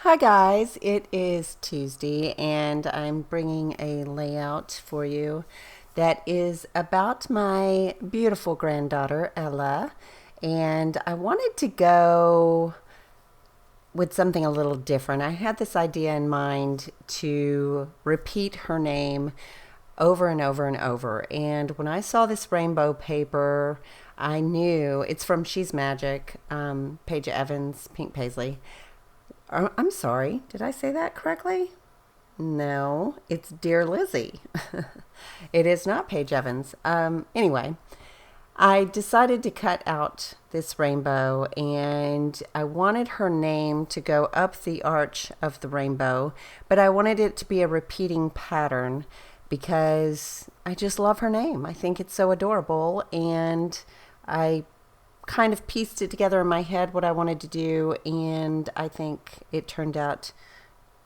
Hi guys, it is Tuesday and I'm bringing a layout for you that is about my beautiful granddaughter Ella, and I wanted to go with something a little different. I had this idea in mind to repeat her name over and over and over, and when I saw this rainbow paper I knew it's from She's Magic, Paige Evans, Pink Paisley. I'm sorry, did I say that correctly? No, it's Dear Lizzie. It is not Paige Evans. Anyway, I decided to cut out this rainbow and I wanted her name to go up the arch of the rainbow, but I wanted it to be a repeating pattern because I just love her name. I think it's so adorable, and I kind of pieced it together in my head what I wanted to do, and I think it turned out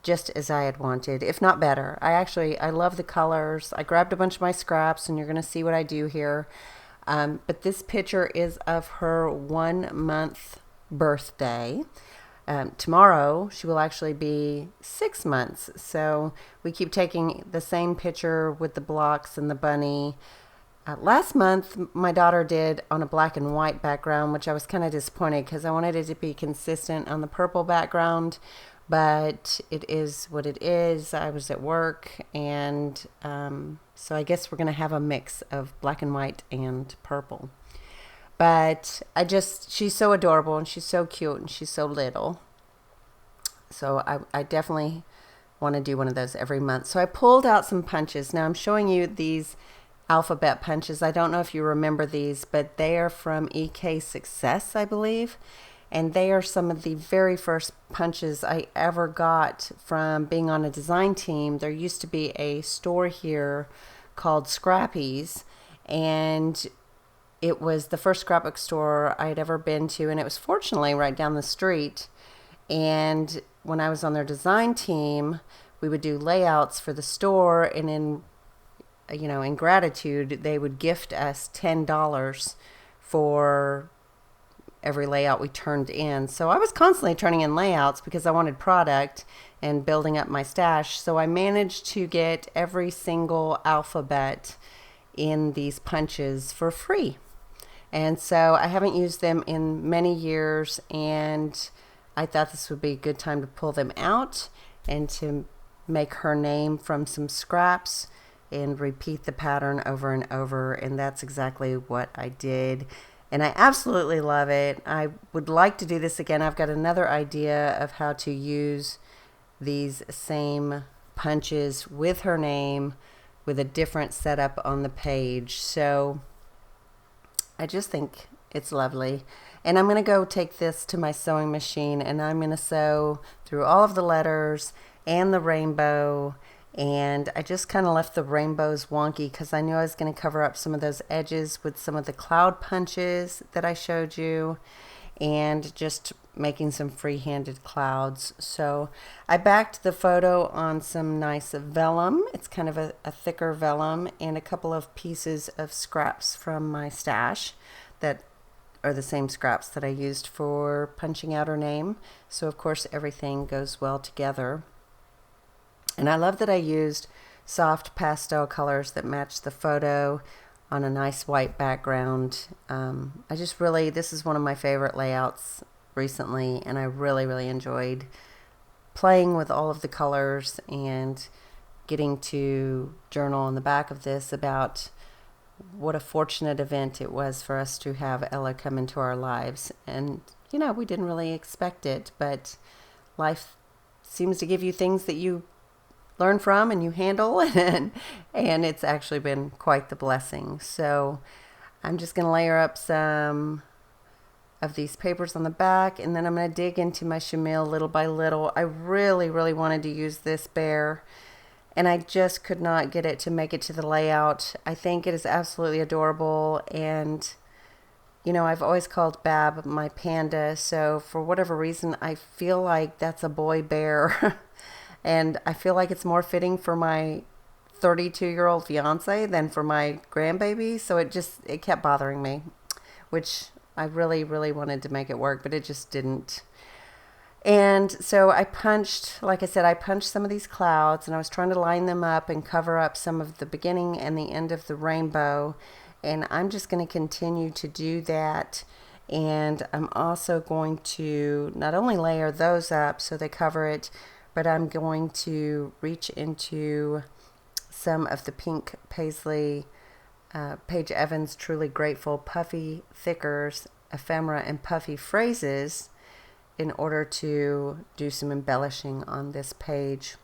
just as I had wanted, if not better. I love the colors. I grabbed a bunch of my scraps, and you're going to see what I do here. But this picture is of her 1 month birthday. Tomorrow she will actually be 6 months. So we keep taking the same picture with the blocks and the bunny. Last month, my daughter did on a black and white background, which I was kind of disappointed because I wanted it to be consistent on the purple background, but it is what it is. I was at work, and so I guess we're going to have a mix of black and white and purple. But she's so adorable, and she's so cute, and she's so little. So I definitely want to do one of those every month. So I pulled out some punches. Now I'm showing you these alphabet punches. I don't know if you remember these, but they are from EK Success, I believe. And they are some of the very first punches I ever got from being on a design team. There used to be a store here called Scrappy's, and it was the first scrapbook store I had ever been to, and it was fortunately right down the street. And when I was on their design team, we would do layouts for the store, and in gratitude, they would gift us $10 for every layout we turned in. So I was constantly turning in layouts because I wanted product and building up my stash. So I managed to get every single alphabet in these punches for free. And so I haven't used them in many years, and I thought this would be a good time to pull them out and to make her name from some scraps and repeat the pattern over and over, and that's exactly what I did, and I absolutely love it. I would like to do this again. I've got another idea of how to use these same punches with her name with a different setup on the page, so I just think it's lovely. And I'm going to go take this to my sewing machine, and I'm going to sew through all of the letters and the rainbow. And I just kind of left the rainbows wonky because I knew I was going to cover up some of those edges with some of the cloud punches that I showed you, and just making some free-handed clouds. So I backed the photo on some nice vellum. It's kind of a thicker vellum, and a couple of pieces of scraps from my stash that are the same scraps that I used for punching out her name. So of course everything goes well together. And I love that I used soft pastel colors that match the photo on a nice white background. This is one of my favorite layouts recently, and I really enjoyed playing with all of the colors and getting to journal on the back of this about what a fortunate event it was for us to have Ella come into our lives. And, we didn't really expect it, but life seems to give you things that you learn from and you handle, and it's actually been quite the blessing. So I'm just going to layer up some of these papers on the back, and then I'm going to dig into my chenille little by little. I really wanted to use this bear, and I just could not get it to make it to the layout. I think it is absolutely adorable, and I've always called Bab my panda, so for whatever reason I feel like that's a boy bear. And I feel like it's more fitting for my 32-year-old fiance than for my grandbaby. So it kept bothering me, which I really wanted to make it work, but it just didn't. And so I punched, like I said, I punched some of these clouds and I was trying to line them up and cover up some of the beginning and the end of the rainbow. And I'm just going to continue to do that. And I'm also going to not only layer those up so they cover it, but I'm going to reach into some of the pink paisley Paige Evans Truly Grateful Puffy Thickers, Ephemera, and Puffy Phrases in order to do some embellishing on this page.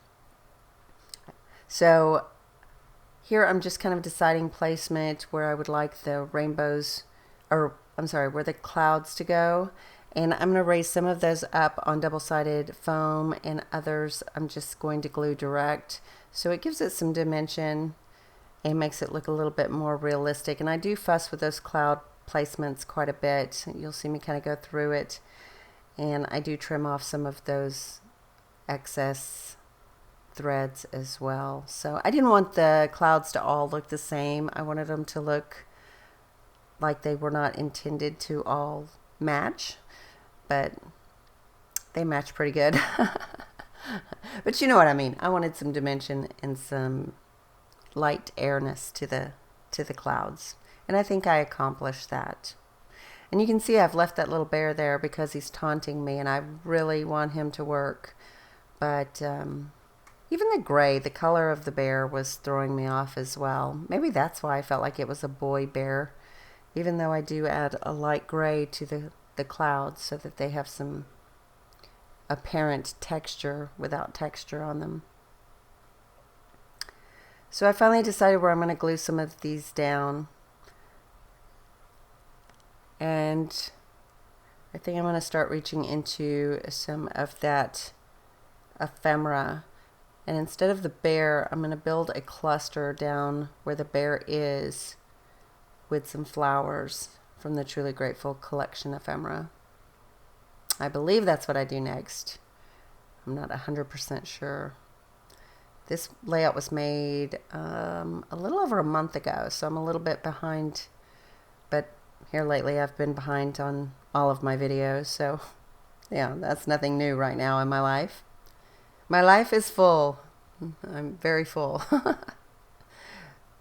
So here I'm just kind of deciding placement where I would like the rainbows, or I'm sorry, where the clouds to go. And I'm going to raise some of those up on double-sided foam, and others I'm just going to glue direct. So it gives it some dimension and makes it look a little bit more realistic. And I do fuss with those cloud placements quite a bit. You'll see me kind of go through it. And I do trim off some of those excess threads as well. So I didn't want the clouds to all look the same. I wanted them to look like they were not intended to all match, but they match pretty good. But you know what I mean. I wanted some dimension and some light airness to the clouds, and I think I accomplished that. And you can see I've left that little bear there because he's taunting me and I really want him to work. But even the gray, the color of the bear, was throwing me off as well. Maybe that's why I felt like it was a boy bear, even though I do add a light gray to the clouds so that they have some apparent texture without texture on them. So I finally decided where I'm going to glue some of these down. And I think I'm going to start reaching into some of that ephemera. And instead of the bear, I'm going to build a cluster down where the bear is with some flowers from the Truly Grateful collection ephemera. I believe that's what I do next. I'm not 100% sure. This layout was made a little over a month ago, so I'm a little bit behind. But here lately I've been behind on all of my videos, so yeah, that's nothing new right now in my life. My life is full. I'm very full.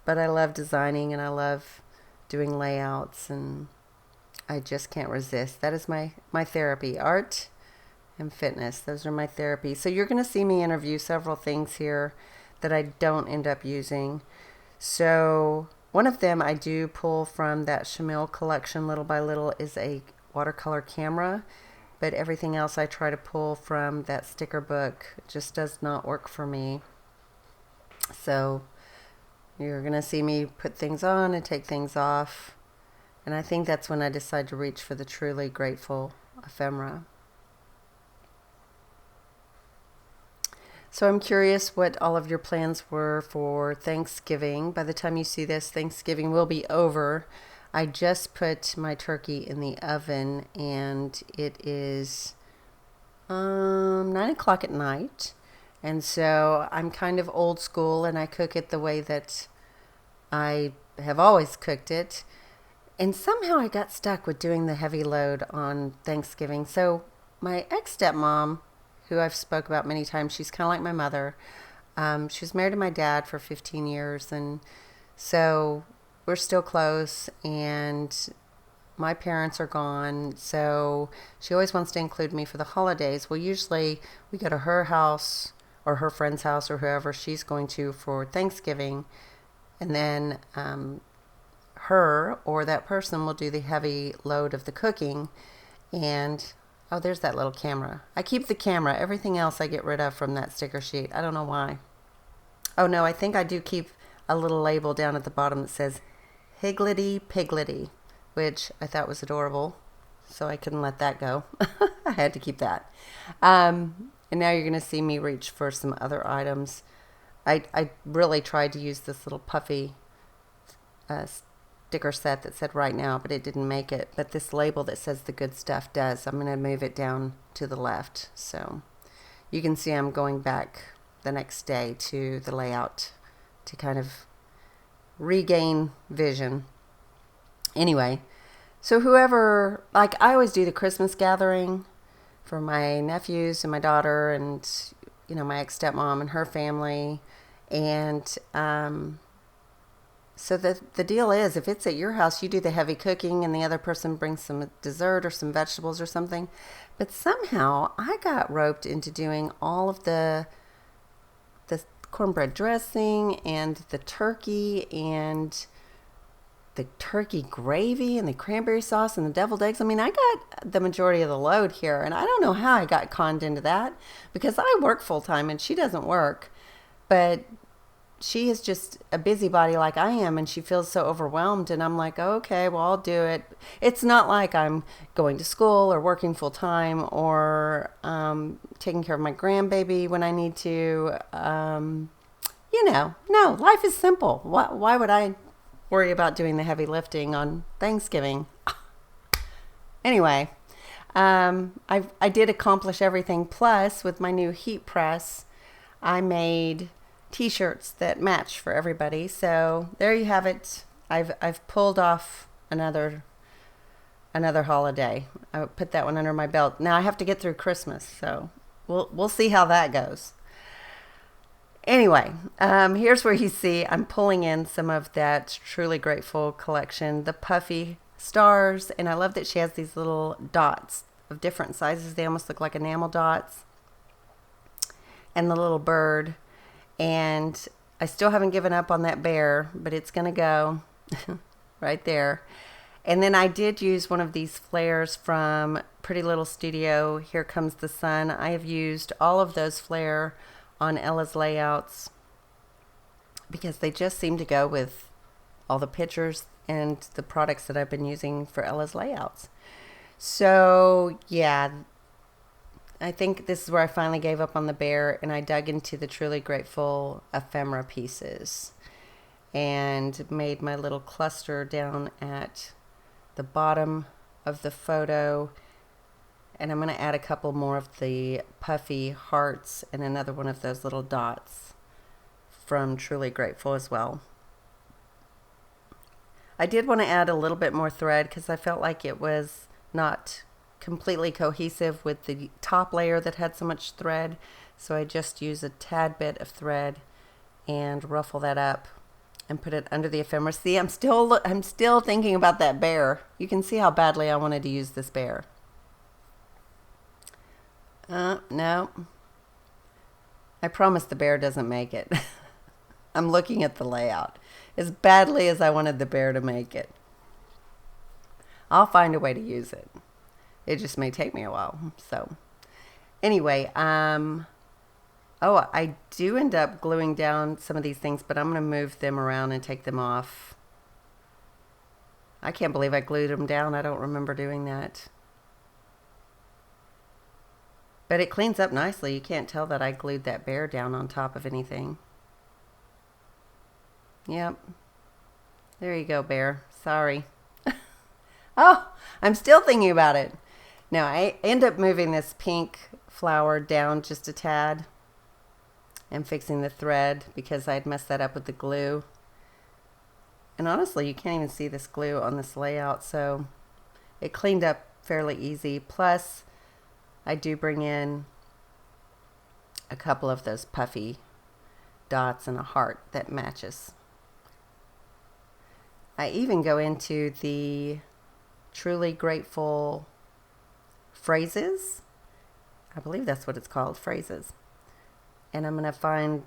But I love designing and I love doing layouts, and I just can't resist. That is my therapy. Art and fitness, those are my therapy. So you're going to see me interview several things here that I don't end up using. So one of them I do pull from that Shamil collection little by little is a watercolor camera, but everything else I try to pull from that sticker book. It just does not work for me. So you're going to see me put things on and take things off, and I think that's when I decide to reach for the Truly Grateful ephemera. So I'm curious what all of your plans were for Thanksgiving. By the time you see this, Thanksgiving will be over. I just put my turkey in the oven, and it is 9 o'clock at night. And so I'm kind of old school, and I cook it the way that I have always cooked it. And somehow I got stuck with doing the heavy load on Thanksgiving. So my ex-stepmom, who I've spoke about many times, she's kind of like my mother. She was married to my dad for 15 years, and so we're still close, and my parents are gone, so she always wants to include me for the holidays. Well, usually we go to her house or her friend's house or whoever she's going to for Thanksgiving, and then her or that person will do the heavy load of the cooking. And oh, there's that little camera. I keep the camera. Everything else I get rid of from that sticker sheet. I don't know why. Oh no, I think I do keep a little label down at the bottom that says Higgledy Piggledy, which I thought was adorable, so I couldn't let that go. I had to keep that. And now you're going to see me reach for some other items. I really tried to use this little puffy sticker set that said right now, but it didn't make it. But this label that says the good stuff does. I'm going to move it down to the left. So you can see I'm going back the next day to the layout to kind of regain vision. Anyway, so whoever, like I always do the Christmas gathering for my nephews and my daughter and, my ex-stepmom and her family. And so the deal is, if it's at your house, you do the heavy cooking and the other person brings some dessert or some vegetables or something. But somehow I got roped into doing all of the cornbread dressing and the turkey and the turkey gravy and the cranberry sauce and the deviled eggs. I mean, I got the majority of the load here, and I don't know how I got conned into that because I work full time and she doesn't work. But she is just a busybody like I am, and she feels so overwhelmed. And I'm like, okay, well, I'll do it. It's not like I'm going to school or working full time or taking care of my grandbaby when I need to. No, life is simple. Why would I worry about doing the heavy lifting on Thanksgiving? Anyway, I did accomplish everything. Plus, with my new heat press, I made t-shirts that match for everybody. So there you have it. I've pulled off another holiday. I put that one under my belt. Now I have to get through Christmas, so we'll see how that goes. Anyway, here's where you see I'm pulling in some of that Truly Grateful collection, the puffy stars, and I love that she has these little dots of different sizes. They almost look like enamel dots, and the little bird. And I still haven't given up on that bear, but it's going to go right there. And then I did use one of these flares from Pretty Little Studio, Here Comes the Sun. I have used all of those flare on Ella's layouts because they just seem to go with all the pictures and the products that I've been using for Ella's layouts. So, yeah. I think this is where I finally gave up on the bear, and I dug into the Truly Grateful ephemera pieces and made my little cluster down at the bottom of the photo. And I'm going to add a couple more of the puffy hearts and another one of those little dots from Truly Grateful as well. I did want to add a little bit more thread because I felt like it was not completely cohesive with the top layer that had so much thread, so I just use a tad bit of thread and ruffle that up and put it under the ephemera. See, I'm still thinking about that bear. You can see how badly I wanted to use this bear. No, I promise the bear doesn't make it. I'm looking at the layout as badly as I wanted the bear to make it. I'll find a way to use it. It just may take me a while. So anyway, I do end up gluing down some of these things, but I'm going to move them around and take them off. I can't believe I glued them down. I don't remember doing that. But it cleans up nicely. You can't tell that I glued that bear down on top of anything. Yep. There you go, bear. Sorry. Oh, I'm still thinking about it. Now, I end up moving this pink flower down just a tad and fixing the thread because I'd messed that up with the glue. And honestly, you can't even see this glue on this layout, so it cleaned up fairly easy. Plus, I do bring in a couple of those puffy dots and a heart that matches. I even go into the Truly Grateful phrases. I believe that's what it's called, phrases. And I'm going to find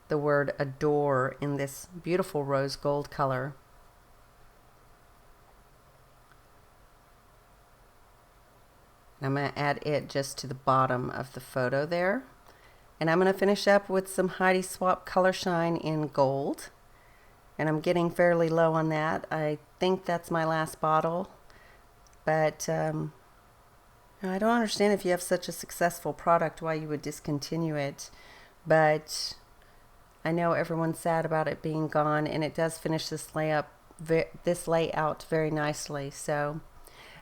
the word adore in this beautiful rose gold color. And I'm going to add it just to the bottom of the photo there. And I'm going to finish up with some Heidi Swapp Color Shine in gold. And I'm getting fairly low on that. I think that's my last bottle. But I don't understand if you have such a successful product why you would discontinue it. But I know everyone's sad about it being gone, and it does finish this layout very nicely. So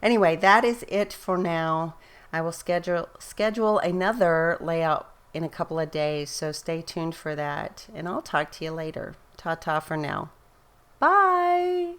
anyway, that is it for now. I will schedule another layout in a couple of days, so stay tuned for that, and I'll talk to you later. Ta-ta for now. Bye!